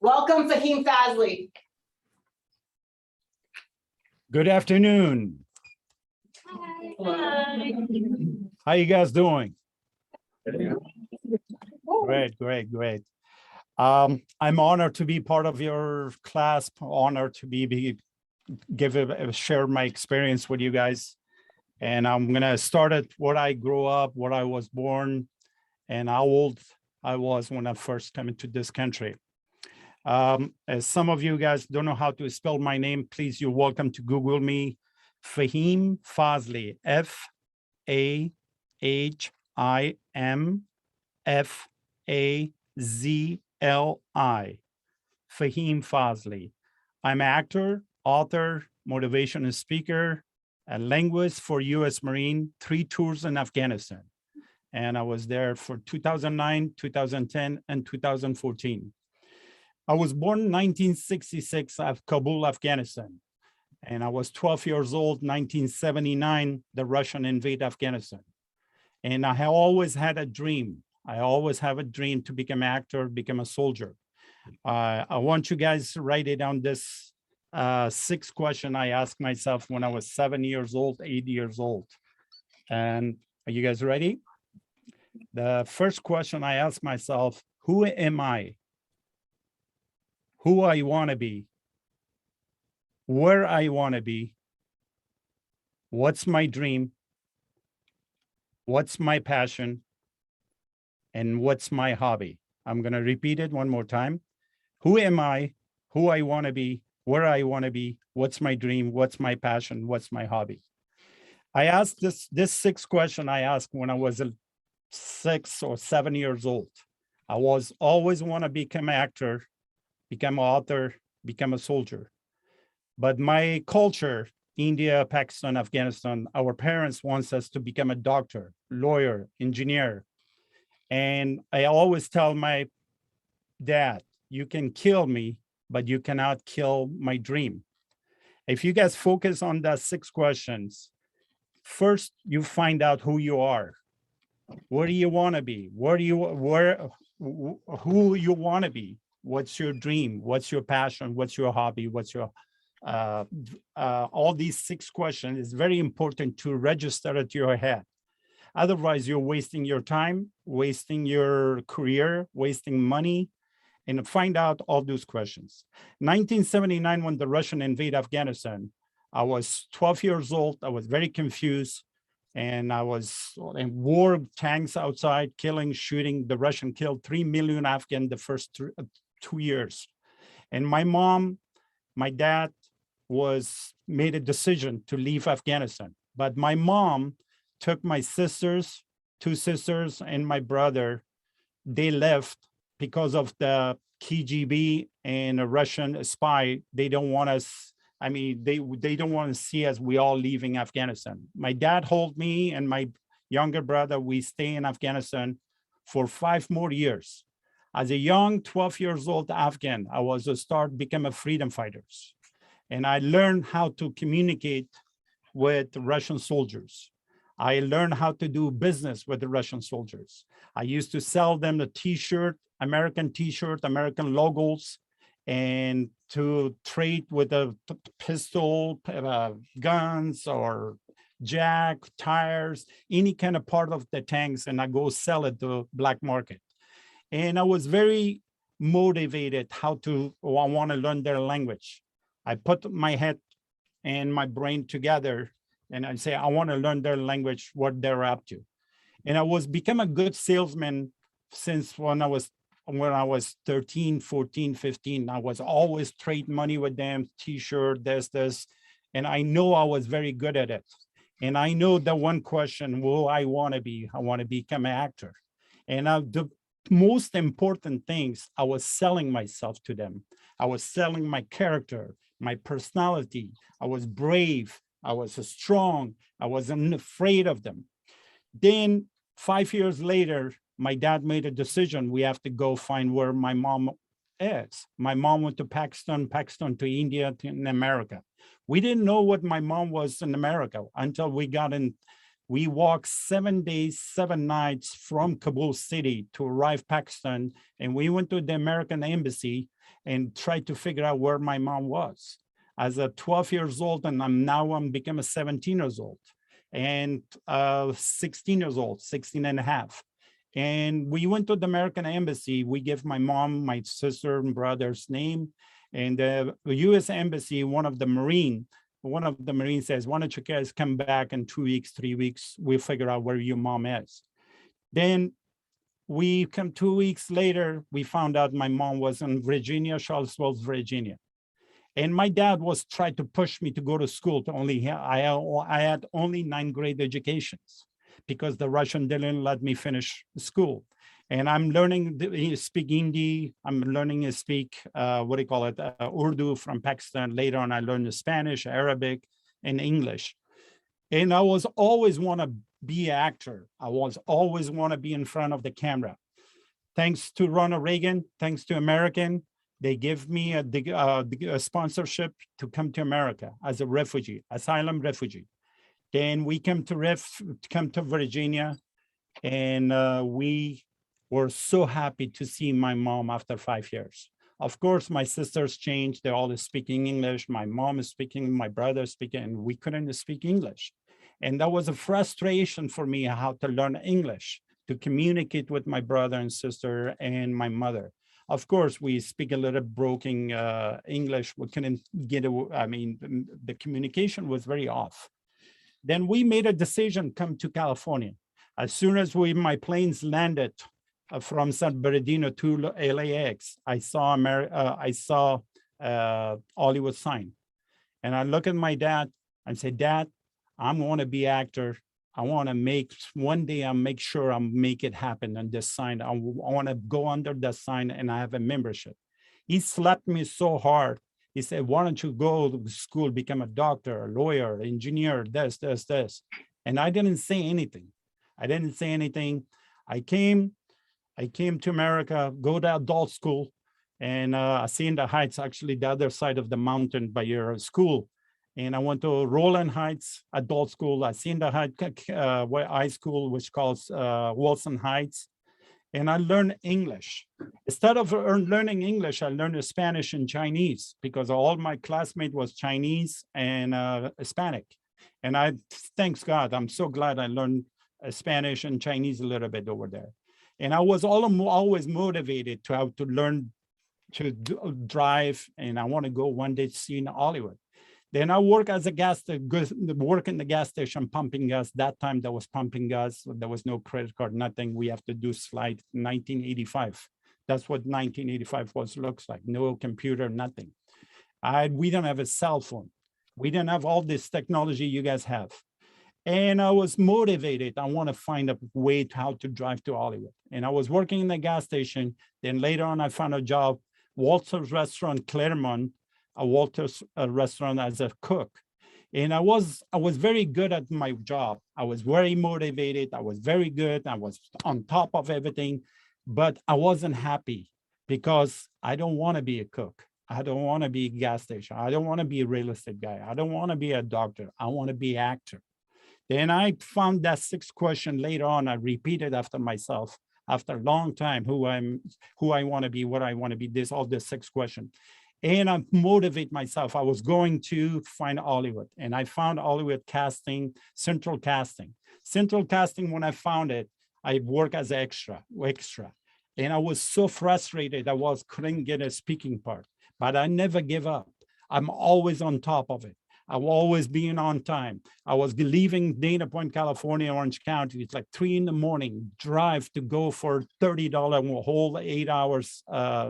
Welcome, Fahim Fazli. Good afternoon. Hi. How you guys doing? Great. I'm honored to be part of your class, honored to share my experience with you guys. And I'm gonna start at where I grew up, where I was born, and how old I was when I first came into this country. As some of you guys don't know how to spell my name, please, you're welcome to Google me. Fahim Fazli, F-A-H-I-M-F-A-Z-L-I, Fahim Fazli. I'm an actor, author, motivational speaker, a linguist for U.S. Marine, 3 tours in Afghanistan. And I was there for 2009, 2010, and 2014. I was born in 1966 at Kabul, Afghanistan. And I was 12 years old, 1979, the Russian invade Afghanistan. And I have always had a dream. I always have a dream to become an actor, become a soldier. I want you guys to write it down, this 6th question I asked myself when I was 7 years old, 8 years old. And are you guys ready? The first question I asked myself, who am I? Who I want to be? Where I want to be? What's my dream? What's my passion? And what's my hobby? I'm going to repeat it one more time. Who am I? Who I want to be? Where I want to be? What's my dream? What's my passion? What's my hobby? I asked this 6th question I asked when I was 6 or 7 years old. I was always want to become an actor, become an author, become a soldier. But my culture, India, Pakistan, Afghanistan, our parents wants us to become a doctor, lawyer, engineer. And I always tell my dad, you can kill me, but you cannot kill my dream. If you guys focus on the 6 questions, first you find out who you are. Where do you want to be? Who you want to be? What's your dream? What's your passion? What's your hobby? What's your all these 6 questions is very important to register at your head. Otherwise, you're wasting your time, wasting your career, wasting money, and find out all those questions. 1979, when the Russian invade Afghanistan, I was 12 years old. I was very confused. And I was in war tanks outside, killing, shooting. The Russian killed 3 million Afghan the first 2 years. And my mom, my dad made a decision to leave Afghanistan. But my mom took my sisters, 2 sisters, and my brother. They left because of the KGB and a Russian spy. They don't want us. I mean, they don't want to see us, we all leaving Afghanistan. My dad hold me and my younger brother, we stay in Afghanistan for 5 more years. As a young 12 years old Afghan, I was become a freedom fighters. And I learned how to communicate with Russian soldiers. I learned how to do business with the Russian soldiers. I used to sell them the t-shirt, American logos, and to trade with a pistol, guns, or jack, tires, any kind of part of the tanks, and I go sell it to black market. And I was very motivated I want to learn their language. I put my head and my brain together and I say, I want to learn their language, what they're up to. And I become a good salesman since when I was 13, 14, 15. I was always trade money with them, t-shirt, this. And I know I was very good at it. And I know the one question, who I want to be? I want to become an actor. And the most important things, I was selling myself to them. I was selling my character, my personality. I was brave. I was strong. I wasn't afraid of them. Then 5 years later, my dad made a decision. We have to go find where my mom is. My mom went to Pakistan to India, in America. We didn't know what my mom was in America until we got in We walked 7 days, 7 nights from Kabul city to arrive Pakistan. And we went to the American embassy and tried to figure out where my mom was. As a 12 years old, and I'm become a 17 years old and 16 years old, 16 and a half. And we went to the American embassy. We gave my mom, my sister and brother's name. And the US embassy, one of the Marines says, why don't you guys come back in 2 weeks, 3 weeks, we'll figure out where your mom is. Then we come 2 weeks later, we found out my mom was in Virginia, Charlottesville, Virginia. And my dad was trying to push me to go to school to I had only 9th grade educations because the Russian didn't let me finish school. And I'm learning to speak Hindi. I'm learning to speak, Urdu from Pakistan. Later on, I learned Spanish, Arabic, and English. And I was always want to be an actor. I was always want to be in front of the camera. Thanks to Ronald Reagan, thanks to American, they give me a sponsorship to come to America as a refugee, asylum refugee. Then we come to Virginia, and we were so happy to see my mom after 5 years. Of course, my sisters changed. They're all speaking English. My mom is speaking, my brother is speaking, and we couldn't speak English. And that was a frustration for me how to learn English, to communicate with my brother and sister and my mother. Of course, we speak a little broken English. We couldn't get, the communication was very off. Then we made a decision, come to California. As soon as my planes landed from San Bernardino to LAX, I saw Hollywood sign. And I look at my dad and say, Dad, I'm going to be actor. I want to one day I'll make sure I'll make it happen on this sign. I want to go under the sign and I have a membership. He slapped me so hard. He said, why don't you go to school, become a doctor, a lawyer, engineer, this. And I didn't say anything. I came to America, go to adult school, and Hacienda Heights, actually the other side of the mountain by your school. And I went to Roland Heights Adult School, Hacienda Heights High School, which calls Wilson Heights. And I learned English. Instead of learning English, I learned Spanish and Chinese because all my classmates was Chinese and Hispanic. And thanks God, I'm so glad I learned Spanish and Chinese a little bit over there. And I was always motivated to have to learn to drive, and I want to go one day to see in Hollywood. Then I work as a work in the gas station, pumping gas. That time there was pumping gas. So there was no credit card, nothing. We have to do slide 1985. That's what 1985 looks like. No computer, nothing. We don't have a cell phone. We didn't have all this technology you guys have. And I was motivated. I want to find a way to how to drive to Hollywood. And I was working in the gas station. Then later on, I found a job, Walter's Restaurant, Claremont, a Walter's restaurant as a cook. And I was very good at my job. I was very motivated. I was very good. I was on top of everything, but I wasn't happy because I don't want to be a cook. I don't want to be a gas station. I don't want to be a real estate guy. I don't want to be a doctor. I want to be an actor. Then I found that 6th question later on. I repeated after myself after a long time, who I want to be, what I want to be, all this 6th question. And I motivate myself. I was going to find Hollywood, and I found Hollywood casting, Central Casting. Central Casting, when I found it, I work as an extra. And I was so frustrated. Couldn't get a speaking part, but I never give up. I'm always on top of it. I'm always being on time. I was leaving Dana Point, California, Orange County. It's like 3 in.the morning, drive to go for $30 whole 8 hours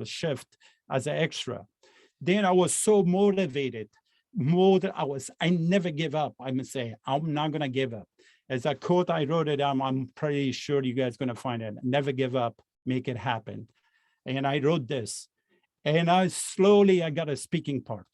shift as an extra. Then I was so motivated. I never give up. I must say, I'm not gonna give up. As a quote, I wrote it down. I'm pretty sure you guys gonna find it. Never give up, make it happen. And I wrote this. And I got a speaking part.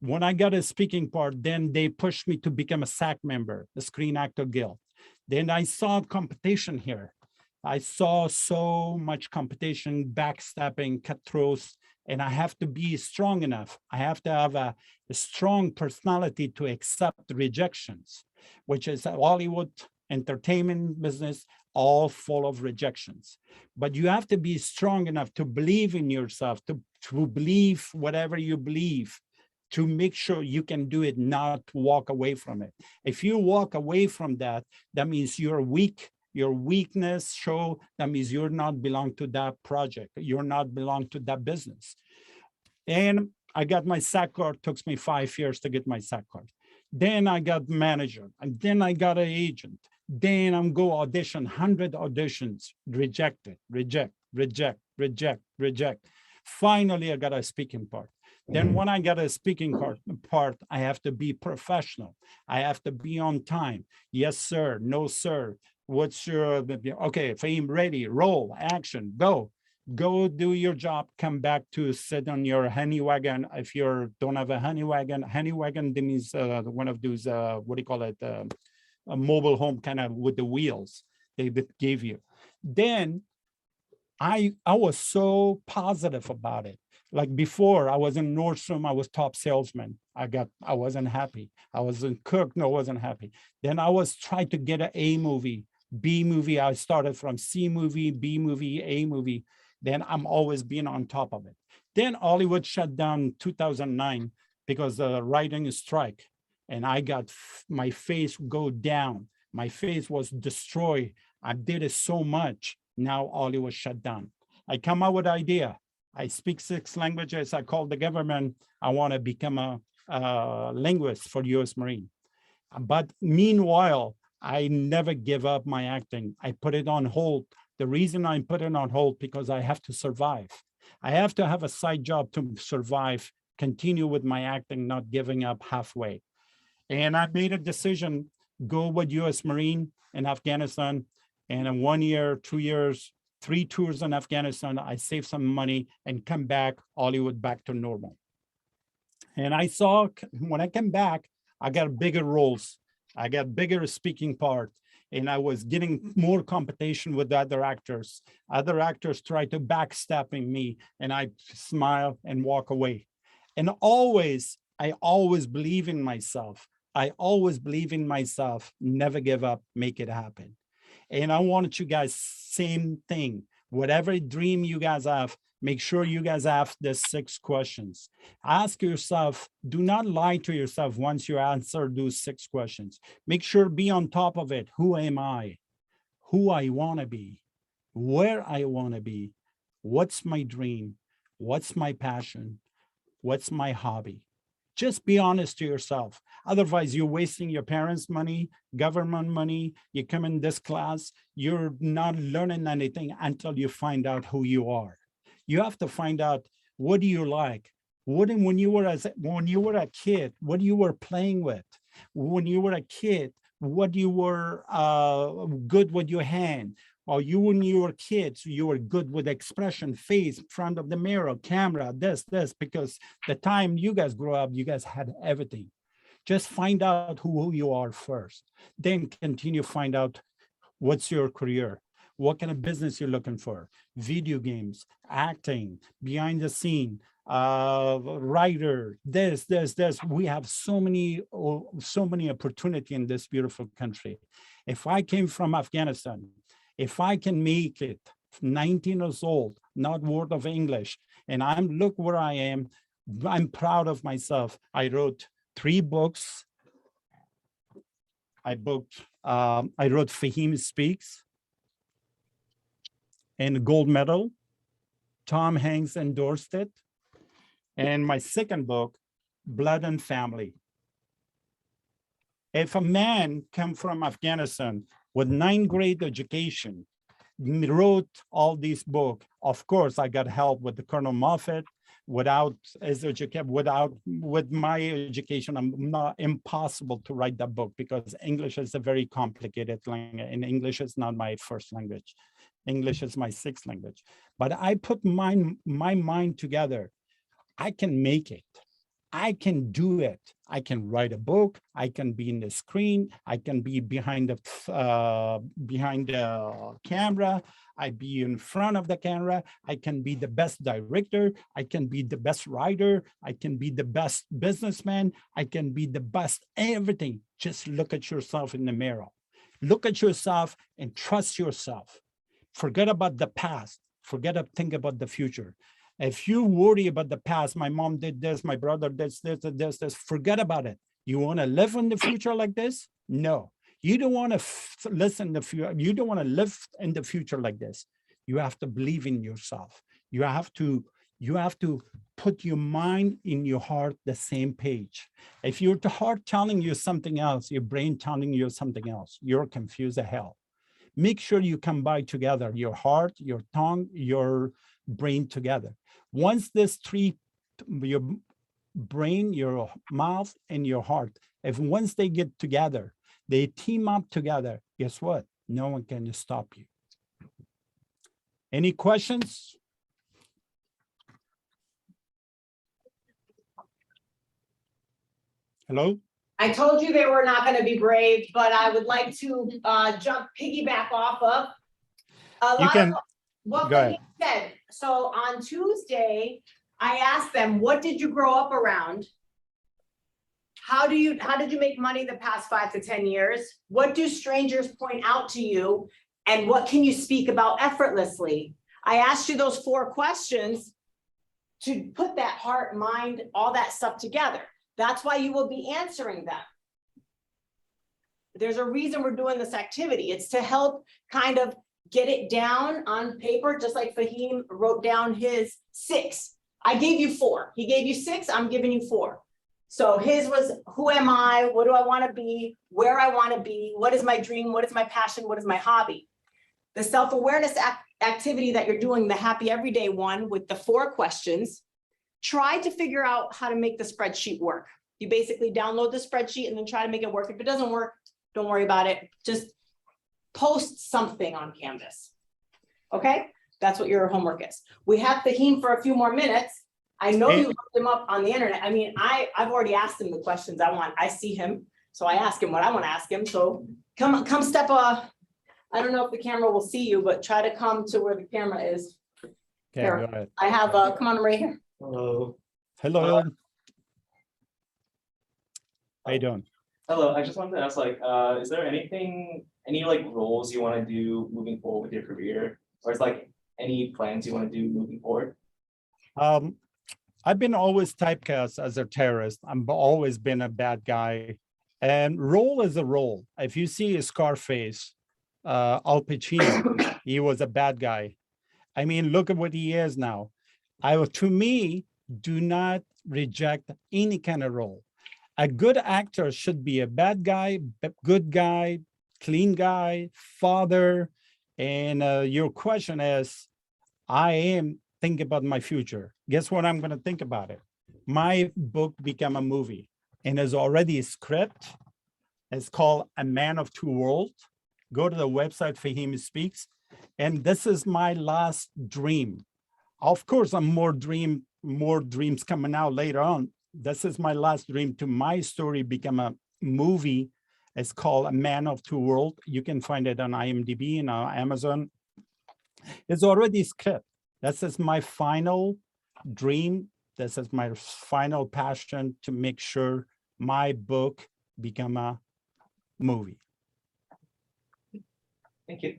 When I got a speaking part, then they pushed me to become a SAC member, the Screen Actor Guild. Then I saw competition here. I saw so much competition, backstabbing, cutthroats, and I have to be strong enough. I have to have a strong personality to accept rejections, which is Hollywood entertainment business, all full of rejections. But you have to be strong enough to believe in yourself, to believe whatever you believe, to make sure you can do it, not walk away from it. If you walk away from that, that means you're weak. Your weakness show, that means you're not belong to that project. You're not belong to that business. And I got my SAC card, took me 5 years to get my SAC card. Then I got manager, and then I got an agent. Then I'm go audition, 100 auditions, rejected, reject. Finally, I got a speaking part. Then when I got a speaking part, I have to be professional. I have to be on time. Yes, sir. No, sir. What's your, okay, Fahim, ready, roll, action, go. Go do your job, come back to sit on your honey wagon. If you don't have a honey wagon that means one of those, what do you call it? A mobile home kind of with the wheels they gave you. Then I was so positive about it. Like before, I was in Nordstrom, I was top salesman. I wasn't happy. I was in Cook, no, I wasn't happy. Then I was trying to get an A movie, B movie. I started from C movie, B movie, A movie. Then I'm always being on top of it. Then Hollywood shut down 2009 because the writing strike. And I got my face go down. My face was destroyed. I did it so much. Now Hollywood shut down. I come out with an idea. I speak 6 languages. I called the government. I want to become a linguist for US Marine. But meanwhile, I never give up my acting. I put it on hold. The reason I put it on hold, because I have to survive. I have to have a side job to survive, continue with my acting, not giving up halfway. And I made a decision, go with US Marine in Afghanistan. And in 1 year, 2 years, 3 tours in Afghanistan, I saved some money and come back, Hollywood back to normal. And I saw, when I came back, I got bigger roles. I got bigger speaking part. And I was getting more competition with other actors. Other actors tried to backstabbing me, and I smile and walk away. And I always believe in myself. I always believe in myself, never give up, make it happen. And I wanted you guys, same thing. Whatever dream you guys have, make sure you guys have the 6 questions. Ask yourself, do not lie to yourself once you answer those 6 questions. Make sure be on top of it. Who am I? Who I want to be? Where I want to be? What's my dream? What's my passion? What's my hobby? Just be honest to yourself. Otherwise, you're wasting your parents' money, government money. You come in this class, you're not learning anything until you find out who you are. You have to find out, what do you like? When you were a kid, what you were playing with? When you were a kid, what you were good with your hand? Or when you were kids, you were good with expression, face, front of the mirror, camera, this, because the time you guys grew up, you guys had everything. Just find out who you are first. Then continue find out what's your career. What kind of business you're looking for? Video games, acting, behind the scene, writer, this. We have so many opportunity in this beautiful country. If I came from Afghanistan, if I can make it 19 years old, not word of English, and look where I am, I'm proud of myself. I wrote 3 books. I wrote Fahim Speaks and gold medal. Tom Hanks endorsed it. And my second book, Blood and Family. If a man come from Afghanistan with 9th grade education, wrote all these books, of course, I got help with the Colonel Moffat. With my education, I'm not impossible to write that book, because English is a very complicated language, and English is not my first language. English is my 6th language. But I put my mind together. I can make it. I can do it. I can write a book. I can be in the screen. I can be behind the camera. I be in front of the camera. I can be the best director. I can be the best writer. I can be the best businessman. I can be the best everything. Just look at yourself in the mirror. Look at yourself and trust yourself. Forget about the past. Think about the future. If you worry about the past, my mom did this, my brother did this, forget about it. You want to live in the future like this? No, you don't want to listen to the future. You don't want to live in the future like this. You have to believe in yourself. You have to put your mind in your heart the same page. If your heart telling you something else, your brain telling you something else, you're confused as hell. Make sure you combine together your heart, your tongue, your brain together. Once this three, your brain, your mouth, and your heart, if once they get together, they team up together, guess what? No one can stop you. Any questions? Hello? I told you they were not going to be brave, but I would like to piggyback off of a lot of what they said. So on Tuesday, I asked them, what did you grow up around? How did you make money the past 5 to 10 years? What do strangers point out to you? And what can you speak about effortlessly? I asked you those 4 questions to put that heart, mind, all that stuff together. That's why you will be answering them. There's a reason we're doing this activity. It's to help kind of get it down on paper, just like Fahim wrote down his 6. I gave you 4. He gave you 6, I'm giving you 4. So his was, who am I? What do I want to be? Where I want to be? What is my dream? What is my passion? What is my hobby? The self-awareness activity that you're doing, the happy everyday one with the 4 questions, try to figure out how to make the spreadsheet work. You basically download the spreadsheet and then try to make it work. If it doesn't work, don't worry about it. Just post something on Canvas. Okay, that's what your homework is. We have Fahim for a few more minutes. I know you looked him up on the internet. I mean, I've already asked him the questions I want. I see him, so I ask him what I want to ask him. So come step I don't know if the camera will see you, but try to come to where the camera is. Okay, Here. go ahead. I have come on right here. Hello. Hello. How you doing? Hello. I just wanted to ask, like, is there any like roles you want to do moving forward with your career, or it's like any plans you want to do moving forward? I've been always typecast as a terrorist. I've always been a bad guy, and role is a role. If you see a Scarface, Al Pacino, he was a bad guy. I mean, look at what he is now. To me, do not reject any kind of role. A good actor should be a bad guy, good guy, clean guy, father. And your question is, I am thinking about my future. Guess what I'm going to think about it? My book became a movie and is already a script. It's called A Man of Two Worlds. Go to the website, Fahim Speaks. And this is my last dream. Of course, more dreams coming out later on. This is my last dream to my story become a movie. It's called A Man of Two Worlds. You can find it on IMDb and on Amazon. It's already a script. This is my final dream. This is my final passion to make sure my book become a movie. Thank you.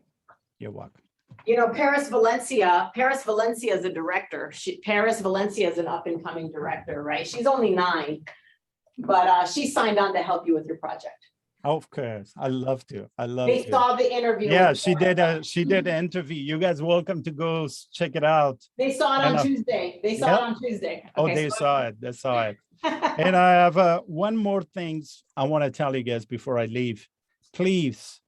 You're welcome. You know, Paris Valencia is a director. Paris Valencia is an up and coming director, right? She's only 9, but she signed on to help you with your project. Of course, I love to. They saw the interview. Yeah, she did an interview. You guys welcome to go check it out. They saw it on Tuesday. They saw it on Tuesday. Oh, they saw it. They saw it. And I have one more thing I want to tell you guys before I leave. Please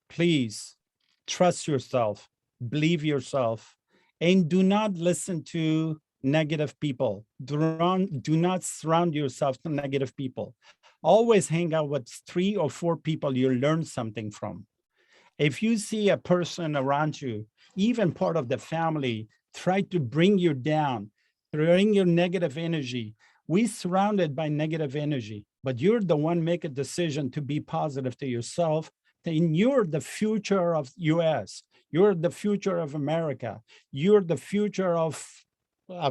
trust yourself, believe yourself, and do not listen to negative people. Do not surround yourself to negative people. Always hang out with 3 or 4 people you learn something from. If you see a person around you, even part of the family, try to bring you down, bring your negative energy. We're surrounded by negative energy, but you're the one make a decision to be positive to yourself. Then you're the future of US. You're the future of America. You're the future of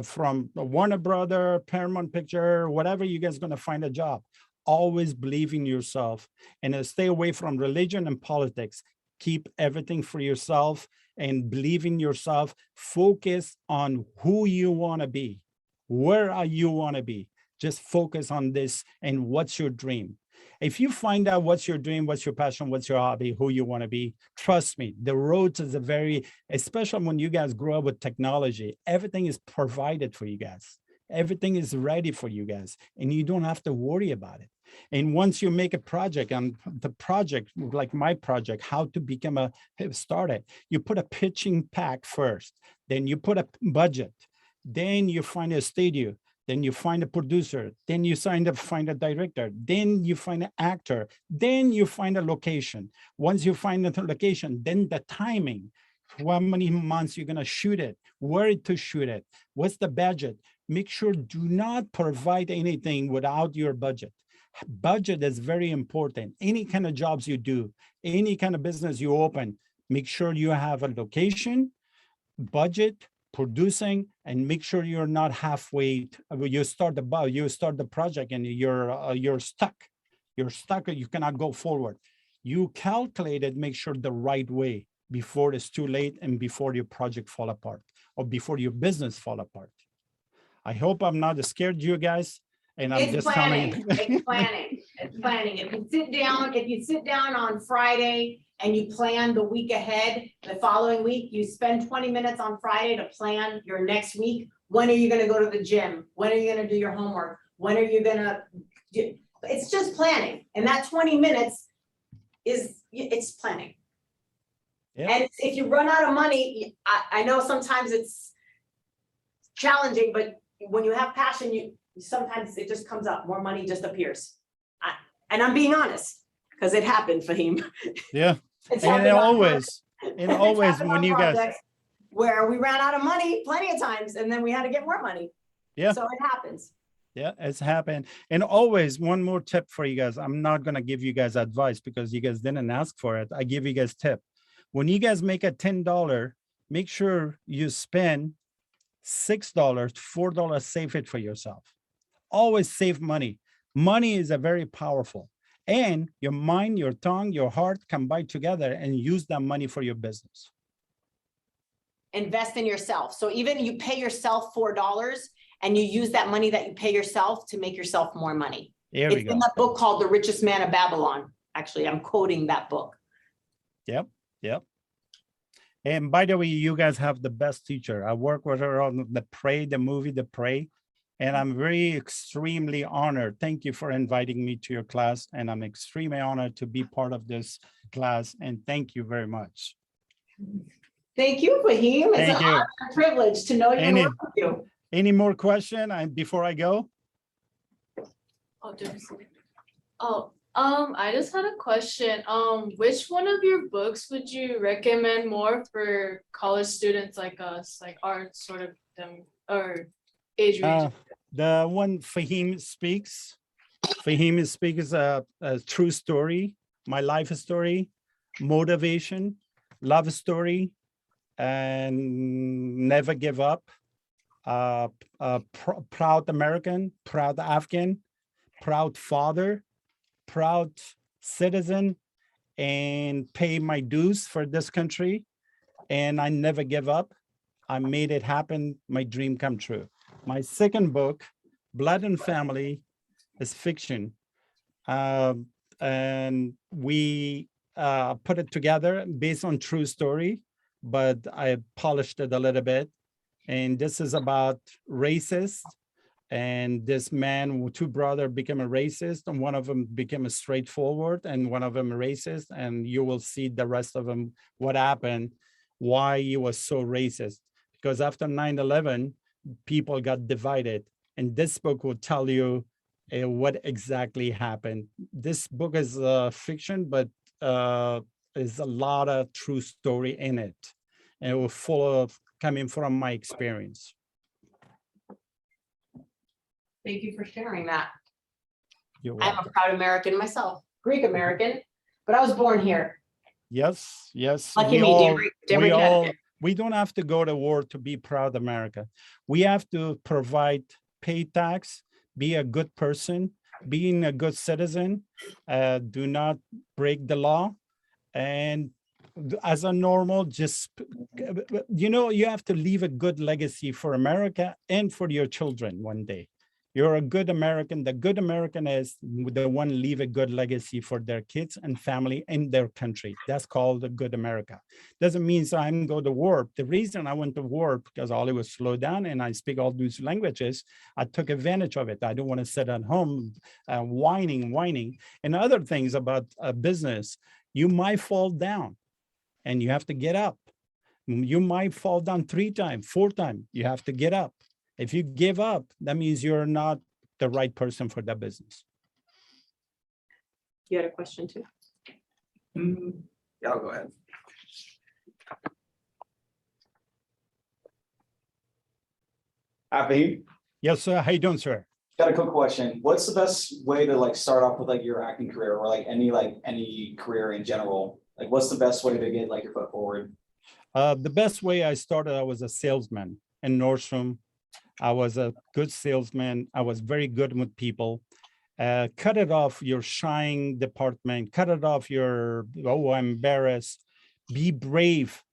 from Warner Brother, Paramount Picture, whatever you guys going to find a job. Always believe in yourself and stay away from religion and politics. keep everything for yourself and believe in yourself. Focus on who you want to be. Where are you want to be? Just focus on this and what's your dream. If you find out what's your dream, what's your passion, what's your hobby, who you want to be, trust me, the road is a very, especially when you guys grow up with technology, everything is provided for you guys. Everything is ready for you guys, and you don't have to worry about it. And once you make a project, and the project, like my project, how to become a started, you put a pitching pack first, then you put a budget, then you find a studio, then you find a producer, then you find a director, then you find an actor, then you find a location. Once you find the location, then the timing, how many months you're gonna shoot it, where to shoot it, what's the budget. Make sure do not provide anything without your budget. Budget is very important. Any kind of jobs you do, any kind of business you open, make sure you have a location, budget, producing, and make sure you're not halfway. You start the project and you're stuck. You're stuck. You cannot go forward. You calculate it. Make sure the right way before it's too late and before your project fall apart or before your business fall apart. I hope I'm not scared you guys. And I'm It's just planning, telling. it's planning, it's planning. If you sit down on Friday and you plan the week ahead, the following week, you spend 20 minutes on Friday to plan your next week. When are you gonna go to the gym? When are you gonna do your homework? When are you gonna do, it's just planning. And that 20 minutes it's planning. Yeah. And if you run out of money, I know sometimes it's challenging, but when you have passion, sometimes it just comes up, more money just appears. And I'm being honest, because it happened, Fahim. Yeah. It's And happened on always happened when on you guys, projects where we ran out of money plenty of times, and then we had to get more money. Yeah. So it happens. yeah, it's happened. And always one more tip for you guys. I'm not gonna give you guys advice because you guys didn't ask for it. I give you guys tip. When you guys make a $10, make sure you spend $6, $4, save it for yourself. Always save money. Money is a very powerful, and your mind, your tongue, your heart combine together and use that money for your business. Invest in yourself. So even you pay yourself $4 and you use that money that you pay yourself to make yourself more money. There we It's go. in that book called The Richest Man of Babylon. Actually, I'm quoting that book. Yep. And by the way, you guys have the best teacher. I work with her on the movie, The Prey. And I'm very extremely honored. Thank you for inviting me to your class. And I'm extremely honored to be part of this class. And thank you very much. Thank you, Fahim. It's Thank an you. honor and privilege to know you and work with you. Any more question before I go? I just had a question. Which one of your books would you recommend more for college students like us, like our sort of them or age range? The one Fahim speaks. Fahim speaks a true story, my life story, motivation, love story, and never give up. Proud American, proud Afghan, proud father, proud citizen, and pay my dues for this country. And I never give up. I made it happen. My dream come true. My second book, Blood and Family, is fiction. And we put it together based on true story, but I polished it a little bit. And this is about racist. And this man, two brothers became a racist, and one of them became a straightforward, and one of them a racist. And you will see the rest of them, what happened, why he was so racist. Because after 9/11, people got divided. And this book will tell you what exactly happened. This book is fiction, but there's a lot of true story in it. And it was full of coming from my experience. Thank you for sharing that. You're I'm welcome. a proud American myself, Greek American, but I was born here. Yes. Lucky me, different Connecticut. We don't have to go to war to be proud America. We have to provide, pay tax, be a good person, being a good citizen, do not break the law, and as a normal, just, you know, you have to leave a good legacy for America and for your children one day. You're a good American. The good American is the one leave a good legacy for their kids and family and their country. That's called a good America. Doesn't mean I'm go to war. The reason I went to war because Hollywood slowed down and I speak all these languages. I took advantage of it. I don't want to sit at home whining. And other things about a business, you might fall down and you have to get up. You might fall down 3 times, 4 times. You have to get up. If you give up, that means you're not the right person for that business. You had a question too? Yeah, I'll go ahead. Fahim, Yes, sir. How you doing, sir? got a quick question. What's the best way to like start off with like your acting career or like any career in general? Like, what's the best way to get like your foot forward? The best way I started, I was a salesman in Nordstrom. I was a good salesman. I was very good with people. Cut it off your shying department. Cut it off your, oh, I'm embarrassed. Be brave.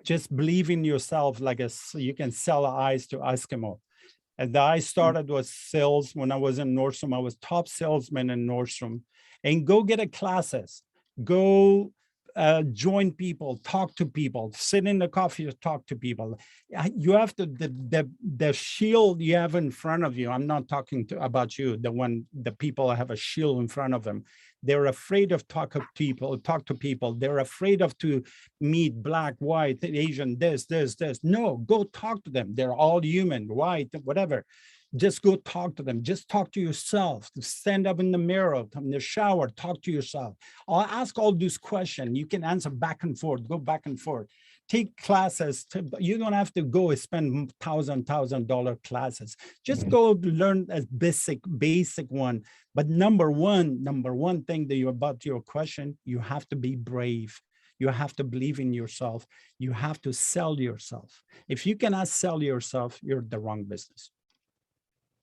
Just believe in yourself like you can sell eyes to Eskimo. And I started with sales when I was in Nordstrom. I was top salesman in Nordstrom. And go get a classes. Go join people, talk to people, sit in the coffee, talk to people. You have to, the shield you have in front of you, I'm not talking about you, the people have a shield in front of them. They're afraid of talk to people. They're afraid of to meet black, white, Asian, this. No, go talk to them. They're all human, white, whatever. Just go talk to them. Just talk to yourself. Stand up in the mirror, in the shower, talk to yourself. I'll ask all these questions. You can answer back and forth, go back and forth. Take classes. You don't have to go spend $1,000 classes. Just go learn a basic one. But number one thing that about your question, you have to be brave. You have to believe in yourself. You have to sell yourself. If you cannot sell yourself, you're in the wrong business.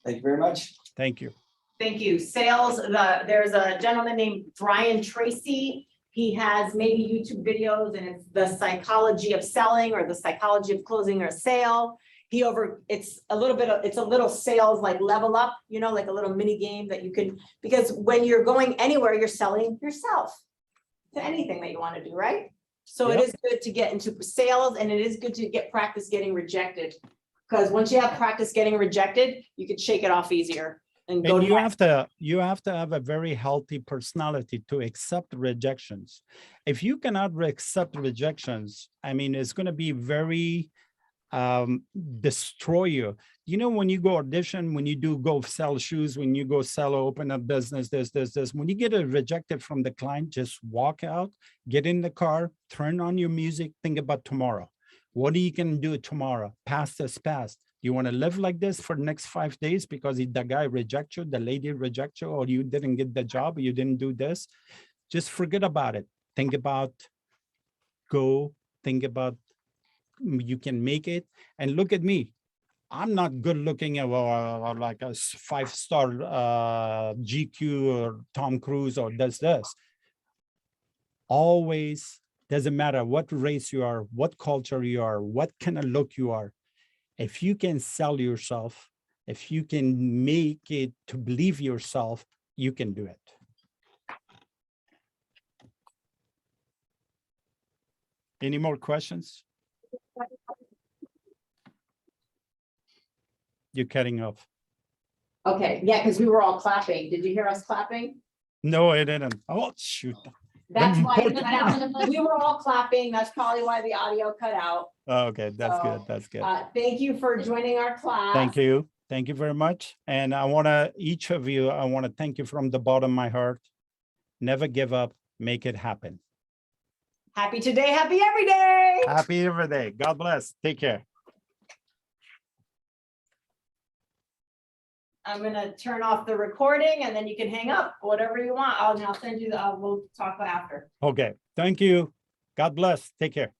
Thank you very much. Thank you. Thank you. Sales, there's a gentleman named Brian Tracy. He has maybe YouTube videos and it's the psychology of selling or the psychology of closing a sale. It's a little sales like level up, you know, like a little mini game that you can, because when you're going anywhere, you're selling yourself to anything that you want to do, right? So Yep. It is good to get into sales and it is good to get practice getting rejected. Because once you have practice getting rejected, you can shake it off easier and go. And you have to have a very healthy personality to accept rejections. If you cannot accept rejections, I mean, it's going to be very destroy you. You know, when you go audition, when you do go sell shoes, when you go sell or open a business, this. When you get a rejected from the client, just walk out, get in the car, turn on your music, think about tomorrow. What are you going to do tomorrow? Past is past. You want to live like this for the next 5 days because the guy rejects you, the lady rejects you, or you didn't get the job, or you didn't do this. Just forget about it. Think about, think about you can make it. And look at me. I'm not good looking or like a 5-star GQ or Tom Cruise or this. Always. Doesn't matter what race you are, what culture you are, what kind of look you are. If you can sell yourself, if you can make it to believe yourself, you can do it. Any more questions? You're cutting off. Okay, yeah, because we were all clapping. Did you hear us clapping? No, I didn't. Oh, shoot. That's why we were all clapping. That's probably why the audio cut out. Oh, okay, that's So, good. That's good. Thank you for joining our class. Thank you. Thank you very much. And I want to, each of you, I want to thank you from the bottom of my heart. Never give up. Make it happen. Happy today, happy every day. Happy every day. God bless. Take care. I'm gonna turn off the recording and then you can hang up, whatever you want. I'll send you we'll talk after. Okay. Thank you. God bless. Take care.